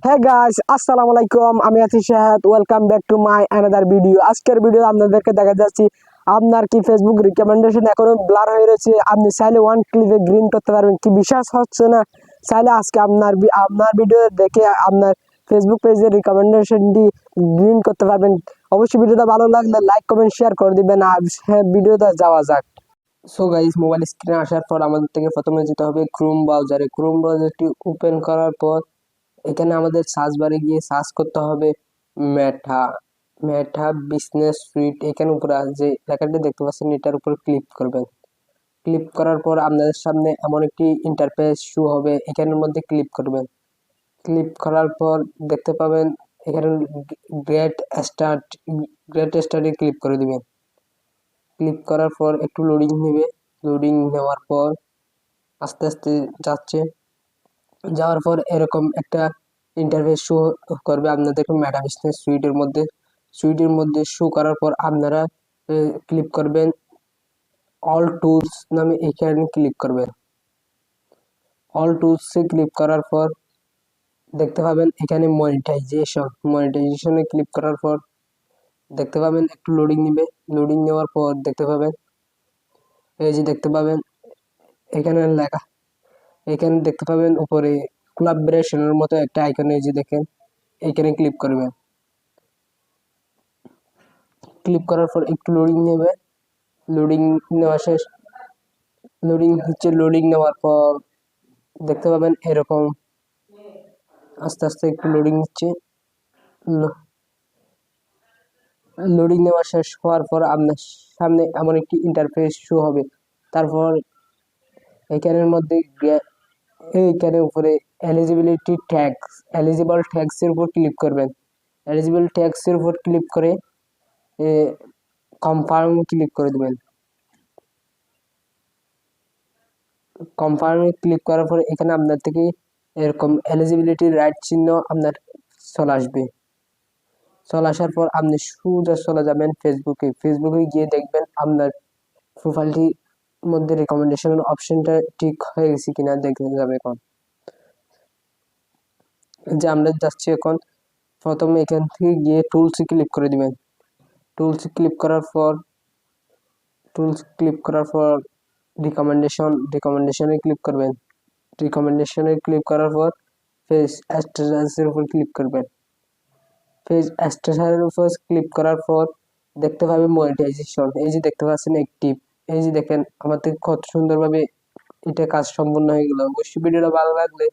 হ্যাঁ গাইস, আসসালামু আলাইকুম। আমি আছি শাহাদ। Welcome back to my another video. আজকের ভিডিও আপনাদেরকে দেখা যাচ্ছি আপনার কি ফেসবুক রিকমেন্ডেশন এখনো ব্লার হয়ে রয়েছে। আপনি চাইলে ওয়ান ক্লিকে গ্রিন করতে পারবেন, কি বিশ্বাস হচ্ছে না? চাইলে আজকে আপনার ভিডিও দেখে আপনার ফেসবুক পেজের রিকমেন্ডেশনটি গ্রিন করতে পারবেন। অবশ্যই ভিডিওটা ভালো লাগলে লাইক কমেন্ট শেয়ার করে দিবেন। আর হ্যাঁ, ভিডিওটা যাওয়া যাক। সো গাইস, মোবাইল স্ক্রিনে আসার পর আমাদের থেকে প্রথমে যেতে হবে ক্রোম ব্রাউজারে। ক্রোম ব্রাউজারটি ওপেন করার পর এখানে আমাদের সার্চ বারে গিয়ে সার্চ করতে হবে মেটা মেটা বিজনেস সুইট। এখানে উপরে যে লেখাটি দেখতে পাচ্ছেন এটার উপর ক্লিক করবেন। ক্লিক করার পর আপনাদের সামনে এমন একটি ইন্টারফেস শো হবে, এখানের মধ্যে ক্লিক করবেন। ক্লিক করার পর দেখতে পাবেন এখানে গ্রেট স্টার্ট গ্রেট স্টার্টে ক্লিক করে দিবেন। ক্লিক করার পর একটু লোডিং নেবে। লোডিং নেওয়ার পর আস্তে আস্তে যাওয়ার পর এরকম একটা ইন্টারফেস শো করবে আপনাদের মেটা বিজনেস সুইটের মধ্যে শো করার পর আপনারা ক্লিক করবেন অল টুলস নামে, এখানে ক্লিক করবেন। অল টুলসে ক্লিক করার পর দেখতে পাবেন এখানে মনিটাইজেশনে ক্লিক করার পর দেখতে পাবেন একটু লোডিং নেবে। লোডিং নেওয়ার পর দেখতে পাবেন এই যে দেখতে পাবেন এখানে লেখা, এখানে দেখতে পাবেন উপরে কোলাবরেশনের মতো একটা আইকন, এই যে দেখেন এখানে ক্লিক করবেন। ক্লিক করার পর একটু লোডিং নেবে। লোডিং নেওয়া শেষ। লোডিং নেওয়ার পর দেখতে পাবেন এরকম আস্তে আস্তে একটু লোডিং নিচ্ছে। লোডিং নেওয়া শেষ হওয়ার পর আপনার সামনে এমন একটি ইন্টারফেস শো হবে। তারপর এখানের মধ্যে এইখানে উপরে এলিজিবল ট্যাক্সের উপর ক্লিক করবেন। এলিজিবল ট্যাক্সের উপর ক্লিক করে কনফার্ম ক্লিক করে দেবেন। কনফার্মে ক্লিক করার পরে এখানে আপনার থেকে এরকম এলিজিবিলিটি রাইট চিহ্ন আপনার চলে আসবে। চলে আসার পর আপনি সোজা চলে যাবেন ফেসবুকে গিয়ে দেখবেন আপনার প্রোফাইলটির মধ্যে রেকমেন্ডেশন অপশনটা ঠিক হয়ে গেছে কিনা দেখে যাবে। এখন যে আমরা যাচ্ছি এখন প্রথমে এখান থেকে গিয়ে টুলসে ক্লিক করে দিবেন। টুলসে ক্লিক করার পর রিকমেন্ডেশনে ক্লিক করবেন। রিকমেন্ডেশনে ক্লিক করার পর পেজ স্ট্যাটাসের উপর ক্লিক করবেন। পেজ স্ট্যাটাসের উপর ক্লিক করার পর দেখতে পাবেন মনিটাইজেশন, এই যে দেখতে পাচ্ছেন অ্যাক্টিভ। এই যে দেখেন আমার থেকে কত সুন্দরভাবে এটা কাজ সম্পূর্ণ হয়ে গেল। অবশ্যই ভিডিওটা ভালো লাগলে